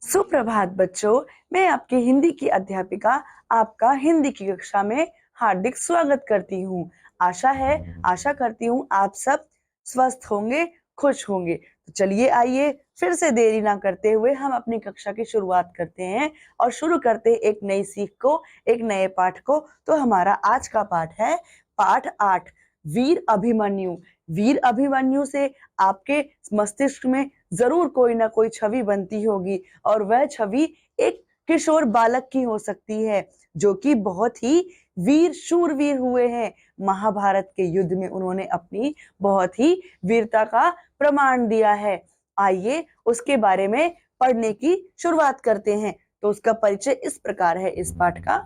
सुप्रभात बच्चों, मैं आपकी हिंदी की अध्यापिका आपका हिंदी की कक्षा में हार्दिक स्वागत करती हूँ। आशा करती हूँ आप सब स्वस्थ होंगे, खुश होंगे। तो चलिए आइए फिर से देरी ना करते हुए हम अपनी कक्षा की शुरुआत करते हैं और शुरू करते हैं एक नई सीख को, एक नए पाठ को। तो हमारा आज का पाठ है पाठ 8, वीर अभिमन्यु। वीर अभिमन्यु से आपके मस्तिष्क में जरूर कोई ना कोई छवि बनती होगी और वह छवि एक किशोर बालक की हो सकती है जो कि बहुत ही शूरवीर हुए हैं। महाभारत के युद्ध में उन्होंने अपनी बहुत ही वीरता का प्रमाण दिया है। आइए उसके बारे में पढ़ने की शुरुआत करते हैं। तो उसका परिचय इस प्रकार है इस पाठ का।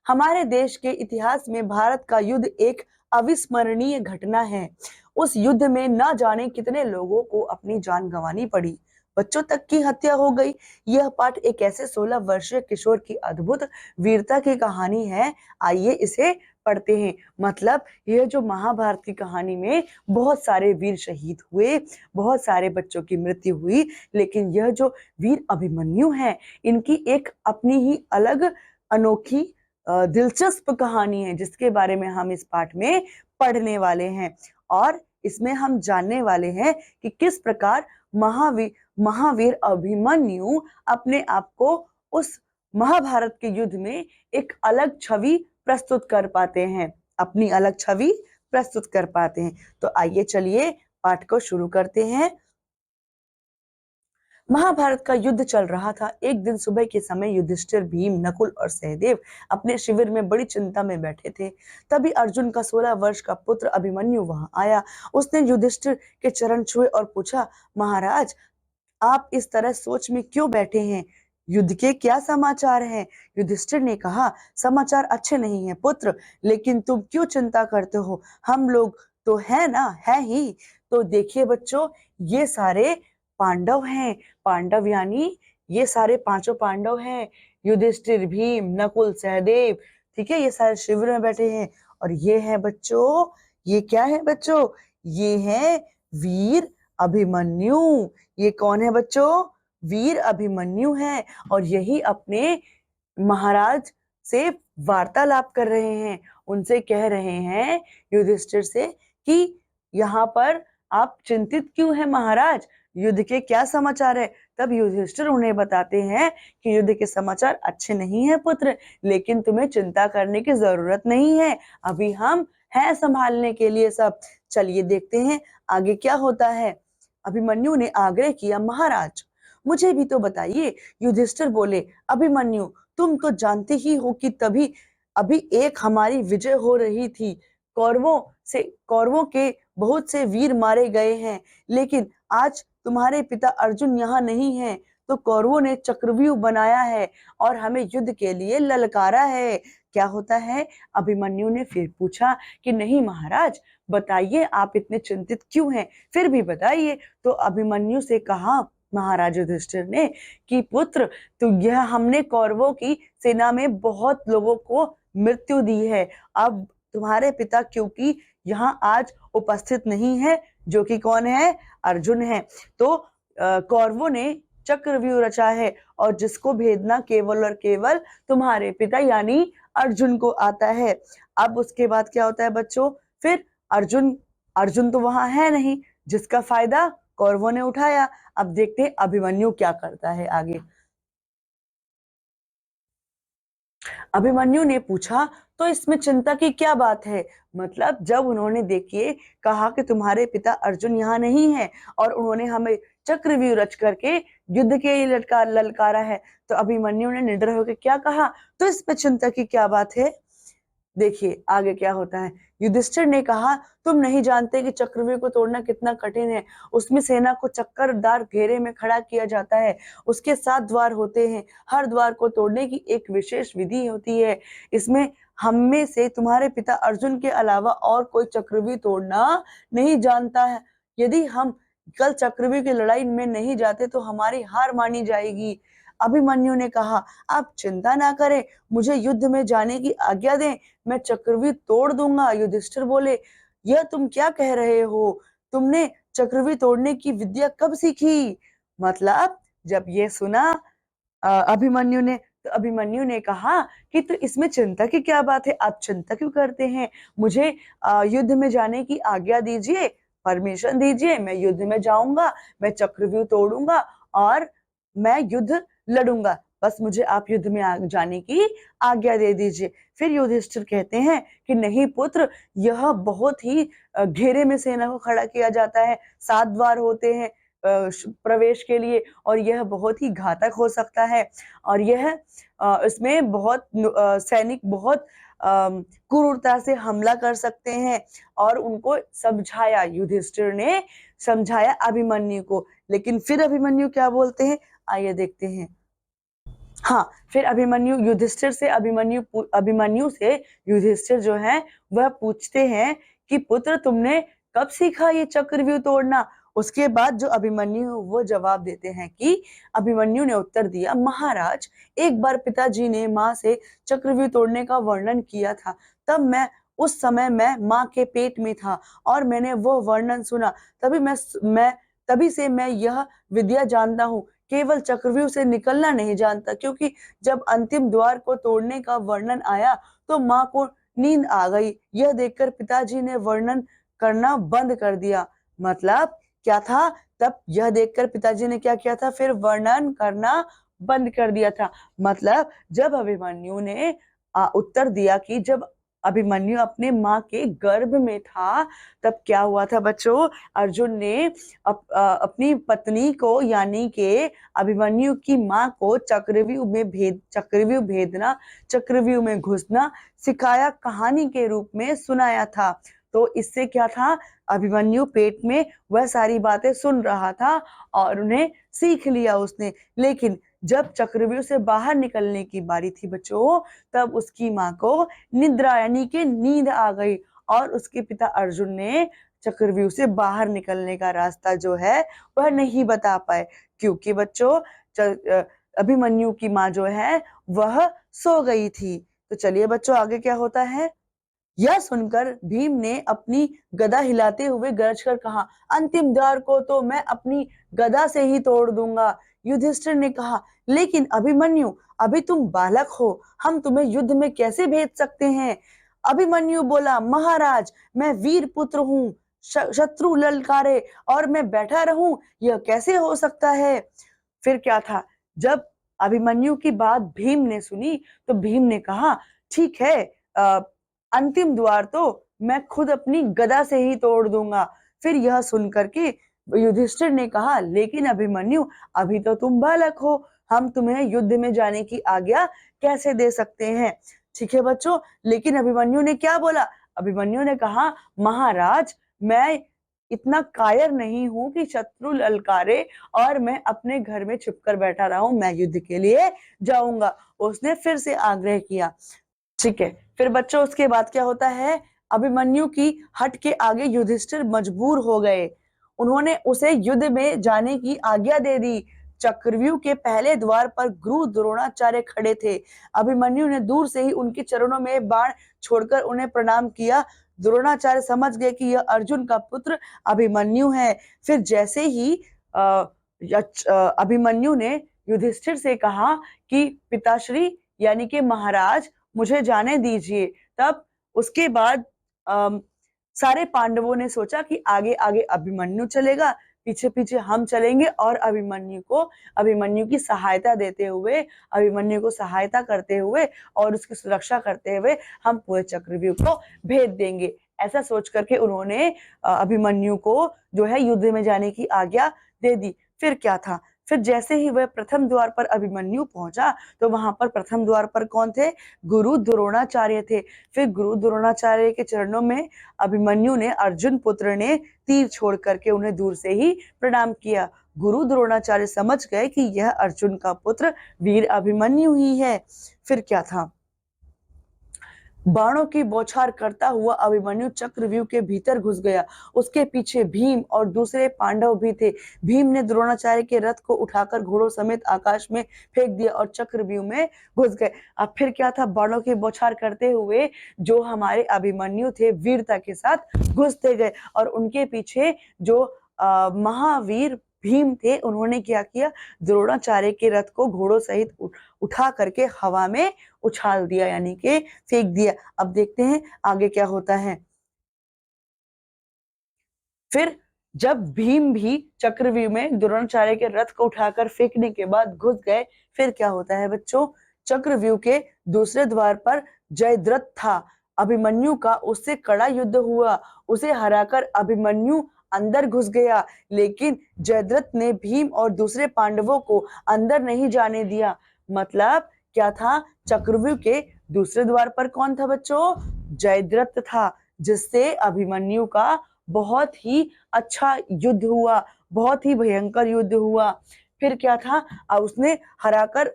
हमारे देश के इतिहास में भारत का युद्ध एक अविस्मरणीय घटना है। उस युद्ध में न जाने कितने लोगों को अपनी जान गंवानी पड़ी, बच्चों तक की हत्या हो गई। यह पाठ एक ऐसे 16 वर्षीय किशोर की अद्भुत वीरता की कहानी है। आइए इसे पढ़ते हैं। मतलब यह जो महाभारत की कहानी में बहुत सारे वीर शहीद हुए, बहुत सारे बच्चों की मृत्यु हुई, लेकिन यह जो वीर अभिमन्यु है, इनकी एक अपनी ही अलग अनोखी दिलचस्प कहानी है जिसके बारे में हम इस पाठ में पढ़ने वाले हैं। और इसमें हम जानने वाले हैं कि किस प्रकार महावीर अभिमन्यु अपने आप को उस महाभारत के युद्ध में एक अलग छवि प्रस्तुत कर पाते हैं, अपनी अलग छवि प्रस्तुत कर पाते हैं। तो आइए चलिए पाठ को शुरू करते हैं। महाभारत का युद्ध चल रहा था। एक दिन सुबह के समय युधिष्ठिर, भीम, नकुल और सहदेव अपने शिविर में बड़ी चिंता में बैठे थे। तभी अर्जुन का 16 वर्ष का पुत्र अभिमन्यु वहां आया। उसने युधिष्ठिर के चरण छुए और पूछा, महाराज, आप इस तरह सोच में क्यों बैठे हैं? युद्ध के क्या समाचार हैं? युधिष्ठिर ने कहा, समाचार अच्छे नहीं हैं पुत्र, लेकिन तुम क्यों चिंता करते हो? हम लोग तो है ना, है ही। तो देखिए बच्चों, ये सारे पांडव हैं। पांडव यानी ये सारे पांचों पांडव हैं। युधिष्ठिर, भीम, नकुल, सहदेव, ठीक है, ये सारे शिविर में बैठे हैं। और ये है बच्चों, ये क्या है बच्चों? ये है वीर अभिमन्यु। ये कौन है बच्चों? वीर अभिमन्यु है। और यही अपने महाराज से वार्तालाप कर रहे हैं। उनसे कह रहे हैं युधिष्ठिर से कि यहाँ पर आप चिंतित क्यों हैं महाराज? युद्ध के क्या समाचार है? तब युधिष्ठिर उन्हें बताते हैं कि युद्ध के समाचार अच्छे नहीं है पुत्र, लेकिन तुम्हें चिंता करने की जरूरत नहीं है। अभी हम हैं संभालने के लिए सब। चलिए देखते हैं आगे क्या होता है। अभिमन्यु ने आग्रह किया, महाराज मुझे भी तो बताइए। युधिष्ठिर बोले, अभिमन्यु, तुम तो जानते ही हो कि अभी एक हमारी विजय हो रही थी। कौरवों के बहुत से वीर मारे गए हैं, लेकिन आज तुम्हारे पिता अर्जुन यहाँ नहीं है, तो कौरवों ने चक्रव्यूह बनाया है और हमें युद्ध के लिए ललकारा है। क्या होता है? अभिमन्यु ने फिर पूछा कि नहीं महाराज, बताइए आप इतने चिंतित क्यों हैं? फिर भी बताइए। तो अभिमन्यु से कहा महाराज युधिष्ठिर ने कि पुत्र, तो यह हमने कौरवों की सेना में बहुत लोगों को मृत्यु दी है। अब तुम्हारे पिता क्योंकि यहाँ आज उपस्थित नहीं है, जो कि कौन है? अर्जुन है, तो कौरवों ने चक्रव्यूह रचा है और जिसको भेदना केवल और केवल तुम्हारे पिता यानी अर्जुन को आता है। अब उसके बाद क्या होता है बच्चों? फिर अर्जुन तो वहां है नहीं, जिसका फायदा कौरवों ने उठाया। अब देखते हैं अभिमन्यु क्या करता है आगे। अभिमन्यु ने पूछा, तो इसमें चिंता की क्या बात है? मतलब जब उन्होंने देखिए कहा कि तुम्हारे पिता अर्जुन यहाँ नहीं है और उन्होंने हमें चक्रव्यूह रच करके युद्ध के लिए ललकारा है, तो अभिमन्यु ने निडर होकर क्या कहा, तो इसमें चिंता की क्या बात है? देखिए आगे क्या होता है। युधिष्ठिर ने कहा, तुम नहीं जानते कि चक्रव्यूह को तोड़ना कितना कठिन है। उसमें सेना को चक्करदार घेरे में खड़ा किया जाता है। उसके 7 द्वार होते हैं। हर द्वार को तोड़ने की एक विशेष विधि होती है। इसमें हम में से तुम्हारे पिता अर्जुन के अलावा और कोई चक्रव्यूह तोड़ना नहीं जानता है। यदि हम कल चक्रव्यूह की लड़ाई में नहीं जाते तो हमारी हार मानी जाएगी। अभिमन्यु ने कहा, आप चिंता ना करें, मुझे युद्ध में जाने की आज्ञा दें, मैं चक्रव्यूह तोड़ दूंगा। युधिष्ठिर बोले, यह तुम क्या कह रहे हो? तुमने चक्रव्यूह तोड़ने की विद्या कब सीखी? मतलब जब ये सुना अभिमन्यु ने कहा कि तो इसमें चिंता की क्या बात है, आप चिंता क्यों करते हैं? मुझे युद्ध में जाने की आज्ञा दीजिए, परमिशन दीजिए, मैं युद्ध में जाऊंगा, मैं चक्रव्यूह तोड़ूंगा और मैं युद्ध लड़ूंगा। बस मुझे आप युद्ध में जाने की आज्ञा दे दीजिए। फिर युधिष्ठिर कहते हैं कि नहीं पुत्र, यह बहुत ही घेरे में सेना को खड़ा किया जाता है, 7 द्वार होते हैं प्रवेश के लिए, और यह बहुत ही घातक हो सकता है, और यह इसमें बहुत सैनिक बहुत क्रूरता से हमला कर सकते हैं। और उनको समझाया, युधिष्ठिर ने समझाया अभिमन्यु को। लेकिन फिर अभिमन्यु क्या बोलते हैं, आइए देखते हैं। हाँ, फिर अभिमन्यु से युधिष्ठिर जो है वह पूछते हैं कि पुत्र, तुमने कब सीखा ये चक्रव्यूह तोड़ना? उसके बाद जो अभिमन्यु वो जवाब देते हैं कि अभिमन्यु ने उत्तर दिया, महाराज, एक बार पिताजी ने माँ से चक्रव्यूह तोड़ने का वर्णन किया था। उस समय मैं माँ के पेट में था और मैंने वो वर्णन सुना। तभी से मैं यह विद्या जानता हूँ, केवल चक्रव्यूह से निकलना नहीं जानता। क्योंकि जब अंतिम द्वार को तोड़ने का वर्णन आया तो माँ को नींद आ गई। यह देखकर पिताजी ने वर्णन करना बंद कर दिया। मतलब क्या था, तब यह देखकर पिताजी ने क्या किया था, फिर वर्णन करना बंद कर दिया था। मतलब जब अभिमन्यु ने उत्तर दिया कि जब अभिमन्यु अपने माँ के गर्भ में था, तब क्या हुआ था बच्चों, अर्जुन ने अपनी पत्नी को यानी कि अभिमन्यु की माँ को चक्रव्यूह भेदना, चक्रव्यूह में घुसना सिखाया, कहानी के रूप में सुनाया था। तो इससे क्या था, अभिमन्यु पेट में वह सारी बातें सुन रहा था और उन्हें सीख लिया उसने। लेकिन जब चक्रव्यूह से बाहर निकलने की बारी थी बच्चों, तब उसकी माँ को निद्रा यानी कि नींद आ गई और उसके पिता अर्जुन ने चक्रव्यूह से बाहर निकलने का रास्ता जो है वह नहीं बता पाए, क्योंकि बच्चों अभिमन्यु की माँ जो है वह सो गई थी। तो चलिए बच्चों, आगे क्या होता है। यह सुनकर भीम ने अपनी गदा हिलाते हुए गरज कर कहा, अंतिम द्वार को तो मैं अपनी गदा से ही तोड़ दूंगा। युधिष्ठिर ने कहा, लेकिन अभिमन्यु, अभी तुम बालक हो, हम तुम्हें युद्ध में कैसे भेज सकते हैं? अभिमन्यु बोला, महाराज, मैं वीर पुत्र हूँ, शत्रु ललकारे और मैं बैठा रहूं, यह कैसे हो सकता है? फिर क्या था, जब अभिमन्यु की बात भीम ने सुनी तो भीम ने कहा, ठीक है, अंतिम द्वार तो मैं खुद अपनी गदा से ही तोड़ दूंगा। फिर यह सुनकर के युधिष्ठिर ने कहा, लेकिन अभिमन्यु, अभी तो तुम बालक हो, हम तुम्हें युद्ध में जाने की आज्ञा कैसे दे सकते हैं? ठीक है बच्चों, लेकिन अभिमन्यु ने क्या बोला? अभिमन्यु ने कहा, महाराज, मैं इतना कायर नहीं हूं कि शत्रु ललकारे और मैं अपने घर में छिपकर बैठा रहा हूं, मैं युद्ध के लिए जाऊंगा। उसने फिर से आग्रह किया। ठीक है, फिर बच्चों उसके बाद क्या होता है, अभिमन्यु की हट के आगे युधिष्ठिर मजबूर हो गए। उन्होंने उसे युद्ध में जाने की आज्ञा दे दी। चक्रव्यूह के पहले द्वार पर गुरु द्रोणाचार्य खड़े थे। अभिमन्यु ने दूर से ही उनके चरणों में बाण छोड़कर उन्हें प्रणाम किया। द्रोणाचार्य समझ गए कि यह अर्जुन का पुत्र अभिमन्यु है। फिर जैसे ही अभिमन्यु ने युधिष्ठिर से कहा कि पिताश्री यानी कि महाराज, मुझे जाने दीजिए, तब उसके बाद सारे पांडवों ने सोचा कि आगे आगे अभिमन्यु चलेगा, पीछे पीछे हम चलेंगे और अभिमन्यु की सहायता देते हुए, अभिमन्यु को सहायता करते हुए और उसकी सुरक्षा करते हुए हम पूरे चक्रव्यूह को भेद देंगे। ऐसा सोच करके उन्होंने अभिमन्यु को जो है युद्ध में जाने की आज्ञा दे दी। फिर क्या था, फिर जैसे ही वह प्रथम द्वार पर अभिमन्यु पहुंचा तो वहां पर प्रथम द्वार पर कौन थे? गुरु द्रोणाचार्य थे। फिर गुरु द्रोणाचार्य के चरणों में अभिमन्यु ने, अर्जुन पुत्र ने, तीर छोड़ करके उन्हें दूर से ही प्रणाम किया। गुरु द्रोणाचार्य समझ गए कि यह अर्जुन का पुत्र वीर अभिमन्यु ही है। फिर क्या था, बाणों की बौछार करता हुआ अभिमन्यु चक्रव्यूह के भीतर घुस गया। उसके पीछे भीम और दूसरे पांडव भी थे। भीम ने द्रोणाचार्य के रथ को उठाकर घोड़ों समेत आकाश में फेंक दिया और चक्रव्यूह में घुस गए। अब फिर क्या था, बाणों की बौछार करते हुए जो हमारे अभिमन्यु थे वीरता के साथ घुसते गए और उनके पीछे जो महावीर भीम थे, उन्होंने क्या किया, द्रोणाचार्य के रथ को घोड़ों सहित उठा करके हवा में उछाल दिया, यानी कि फेंक दिया। अब देखते हैं आगे क्या होता है। फिर जब भीम भी चक्रव्यूह में द्रोणाचार्य के रथ को उठाकर फेंकने के बाद घुस गए, फिर क्या होता है बच्चों, चक्रव्यूह के दूसरे द्वार पर जयद्रथ था। अभिमन्यु का उससे कड़ा युद्ध हुआ, उसे हराकर अभिमन्यु अंदर घुस गया, लेकिन जयद्रथ ने भीम और दूसरे पांडवों को अंदर नहीं जाने दिया। मतलब क्या था, चक्रव्यूह के दूसरे द्वार पर कौन था बच्चों, जयद्रथ था, जिससे अभिमन्यु का बहुत ही अच्छा युद्ध हुआ, बहुत ही भयंकर युद्ध हुआ। फिर क्या था, उसने हराकर,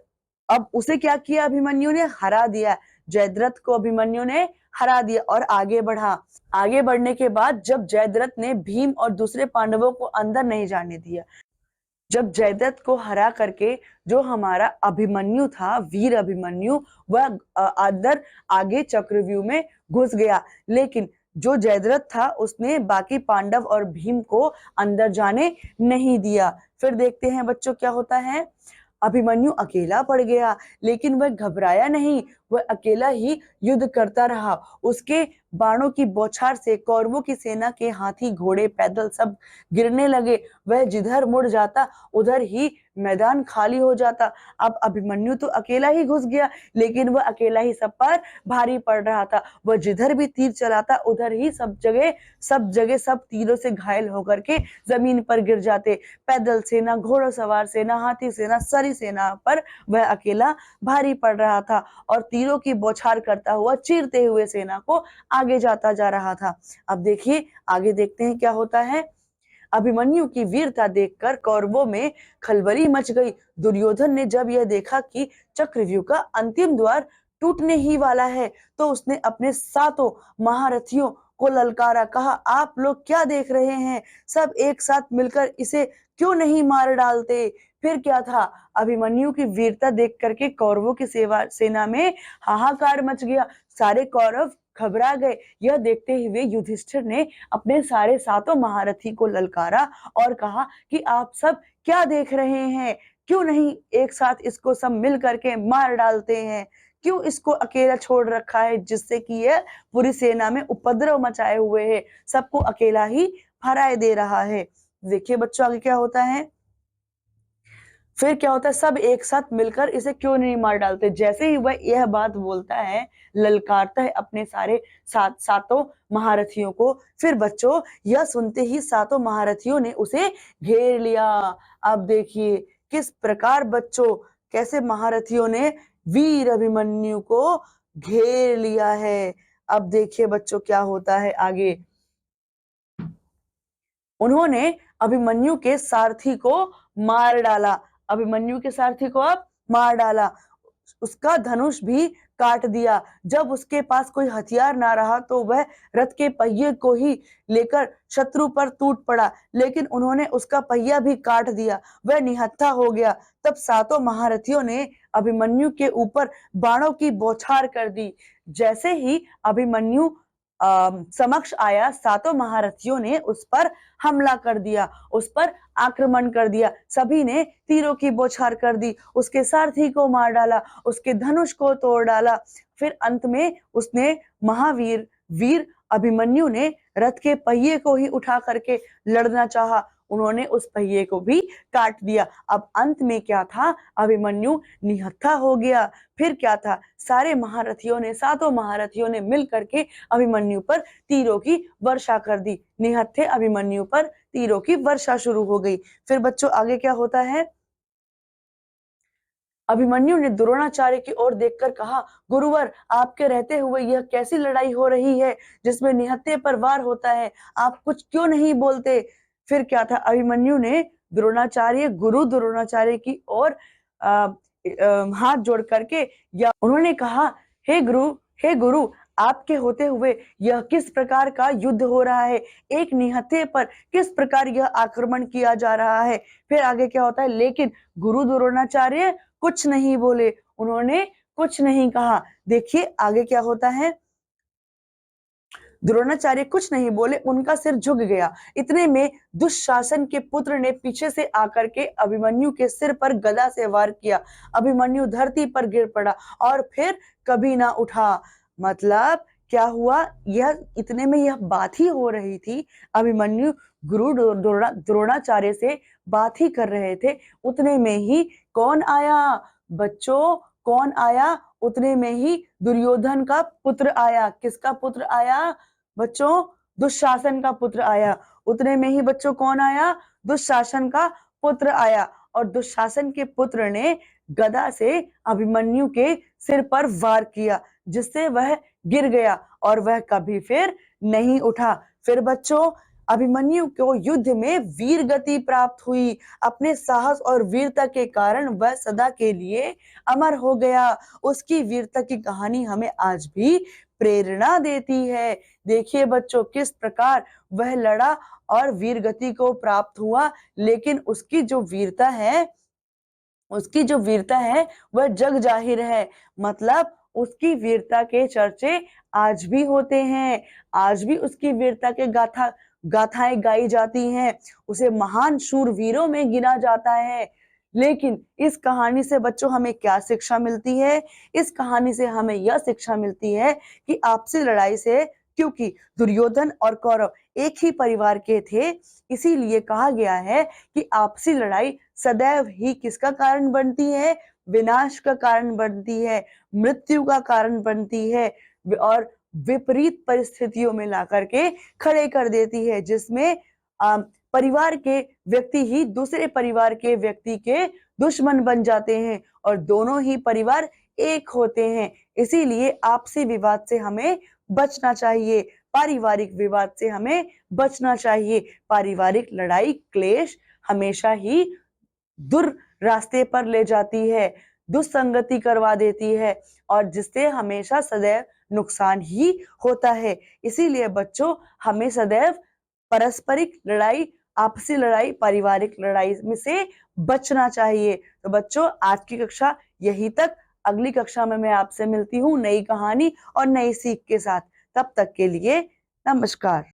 अब उसे क्या किया, अभिमन्यु ने हरा दिया, जयद्रथ को अभिमन्यु ने हरा दिया और आगे बढ़ा। आगे बढ़ने के बाद जब जयद्रथ ने भीम और दूसरे पांडवों को अंदर नहीं जाने दिया, जब जयद्रथ को हरा करके जो हमारा अभिमन्यु था, वीर अभिमन्यु, वह अंदर आगे चक्रव्यूह में घुस गया, लेकिन जो जयद्रथ था उसने बाकी पांडव और भीम को अंदर जाने नहीं दिया। फिर देखते हैं बच्चों क्या होता है, अभिमन्यु अकेला पड़ गया, लेकिन वह घबराया नहीं, वह अकेला ही युद्ध करता रहा। उसके बाणों की बौछार से कौरवों की सेना के हाथी, घोड़े, पैदल सब गिरने लगे। वह जिधर मुड़ जाता उधर ही मैदान खाली हो जाता। अब अभिमन्यु तो अकेला ही घुस गया, लेकिन वह अकेला ही सब पर भारी पड़ रहा था। वह जिधर भी तीर चलाता उधर ही सब जगह सब तीरों से घायल होकर के जमीन पर गिर जाते। पैदल सेना, घोड़सवार सेना, हाथी सेना, सारी सेना पर वह अकेला भारी पड़ रहा था और तीरों की बौछार करता हुआ चीरते हुए सेना को आगे जाता जा रहा था। अब देखिए आगे देखते हैं क्या होता है। अभिमन्यु की वीरता देखकर कौरवों में खलबली मच गई। दुर्योधन ने जब यह देखा कि चक्रव्यूह का अंतिम द्वार टूटने ही वाला है, तो उसने अपने सातों महारथियों को ललकारा, कहा, आप लोग क्या देख रहे हैं, सब एक साथ मिलकर इसे क्यों नहीं मार डालते। फिर क्या था, अभिमन्यु की वीरता देख करके कौरवों की सेना में हाहाकार मच गया। सारे कौरव घबरा गए। यह देखते हुए युधिष्ठिर ने अपने सारे सातों महारथी को ललकारा और कहा कि आप सब क्या देख रहे हैं, क्यों नहीं एक साथ इसको सब मिल करके मार डालते हैं, क्यों इसको अकेला छोड़ रखा है, जिससे कि यह पूरी सेना में उपद्रव मचाए हुए है, सबको अकेला ही हराए दे रहा है। देखिए बच्चों आगे क्या होता है। फिर क्या होता है, सब एक साथ मिलकर इसे क्यों नहीं मार डालते। जैसे ही वह यह बात बोलता है, ललकारता है अपने सारे सातों महारथियों को, फिर बच्चों यह सुनते ही सातों महारथियों ने उसे घेर लिया। अब देखिए किस प्रकार बच्चों, कैसे महारथियों ने वीर अभिमन्यु को घेर लिया है। अब देखिए बच्चों क्या होता है आगे। उन्होंने अभिमन्यु के सारथी को मार डाला, अभिमन्यु के सारथी को अब मार डाला, उसका धनुष भी काट दिया। जब उसके पास कोई हथियार ना रहा तो वह रथ के पहिए को ही लेकर शत्रु पर टूट पड़ा, लेकिन उन्होंने उसका पहिया भी काट दिया, वह निहत्था हो गया। तब सातों महारथियों ने अभिमन्यु के ऊपर बाणों की बौछार कर दी। जैसे ही अभिमन्यु समक्ष आया, सातों महारथियों ने उस पर हमला कर दिया, उस पर आक्रमण कर दिया। सभी ने तीरों की बौछार कर दी, उसके सारथी को मार डाला, उसके धनुष को तोड़ डाला। फिर अंत में उसने महावीर वीर अभिमन्यु ने रथ के पहिए को ही उठा करके लड़ना चाहा, उन्होंने उस पहिए को भी काट दिया। अब अंत में क्या था, अभिमन्यु निहत्था हो गया। फिर क्या था, सारे महारथियों ने, सातों महारथियों ने मिल करके अभिमन्यु पर तीरों की वर्षा कर दी। निहत्थे अभिमन्यु पर तीरों की वर्षा शुरू हो गई। फिर बच्चों आगे क्या होता है। अभिमन्यु ने द्रोणाचार्य की ओर देखकर कहा, गुरुवर, आपके रहते हुए यह कैसी लड़ाई हो रही है जिसमें निहत्थे पर वार होता है, आप कुछ क्यों नहीं बोलते। फिर क्या था, अभिमन्यु ने गुरु द्रोणाचार्य की ओर हाथ जोड़ करके या उन्होंने कहा, हे गुरु, आपके होते हुए यह किस प्रकार का युद्ध हो रहा है, एक निहत्थे पर किस प्रकार यह आक्रमण किया जा रहा है। फिर आगे क्या होता है, लेकिन गुरु द्रोणाचार्य कुछ नहीं बोले, उन्होंने कुछ नहीं कहा। देखिए आगे क्या होता है। द्रोणाचार्य कुछ नहीं बोले, उनका सिर झुक गया। इतने में दुशासन के पुत्र ने पीछे से आकर के अभिमन्यु के सिर पर गदा से वार किया। अभिमन्यु धरती पर गिर पड़ा और फिर कभी ना उठा। मतलब क्या हुआ, यह इतने में यह बात ही हो रही थी। अभिमन्यु गुरु द्रोणाचार्य से बात ही कर रहे थे। उतने में ही कौन आया बच्चों, कौन आया? उतने में ही दुर्योधन का पुत्र आया। किसका पुत्र आया बच्चों? दुशासन का पुत्र आया। उतने में ही बच्चों कौन आया? दुशासन का पुत्र आया। और दुशासन के पुत्र ने गदा से अभिमन्यु के सिर पर वार किया, जिससे वह गिर गया और वह कभी फिर नहीं उठा। फिर बच्चों अभिमन्यु को युद्ध में वीर गति प्राप्त हुई। अपने साहस और वीरता के कारण वह सदा के लिए अमर हो गया। उसकी वीरता की कहानी हमें आज भी प्रेरणा देती है। देखिए बच्चों किस प्रकार वह लड़ा और वीर गति को प्राप्त हुआ, लेकिन उसकी जो वीरता है वह जग जाहिर है। मतलब उसकी वीरता के चर्चे आज भी होते हैं। आज भी उसकी वीरता के गाथाएं गाई जाती हैं। उसे महान शूरवीरों में गिना जाता है। लेकिन इस कहानी से बच्चों हमें क्या शिक्षा मिलती है? इस कहानी से हमें यह शिक्षा मिलती है कि आपसी लड़ाई से, क्योंकि दुर्योधन और कौरव एक ही परिवार के थे, इसीलिए कहा गया है कि आपसी लड़ाई सदैव ही किसका कारण बनती है? विनाश का कारण बनती है, मृत्यु का कारण बनती है और विपरीत परिस्थितियों में ला करके खड़े कर देती है, जिसमें परिवार के व्यक्ति ही दूसरे परिवार के व्यक्ति के दुश्मन बन जाते हैं और दोनों ही परिवार एक होते हैं। इसीलिए आपसी विवाद से हमें बचना चाहिए, पारिवारिक विवाद से हमें बचना चाहिए। पारिवारिक लड़ाई क्लेश हमेशा ही दुर रास्ते पर ले जाती है, दुस्संगति करवा देती है और जिससे हमेशा सदैव नुकसान ही होता है। इसीलिए बच्चों हमें सदैव पारस्परिक लड़ाई, आपसी लड़ाई, पारिवारिक लड़ाई में से बचना चाहिए। तो बच्चों आज की कक्षा यही तक। अगली कक्षा में मैं आपसे मिलती हूँ नई कहानी और नई सीख के साथ। तब तक के लिए नमस्कार।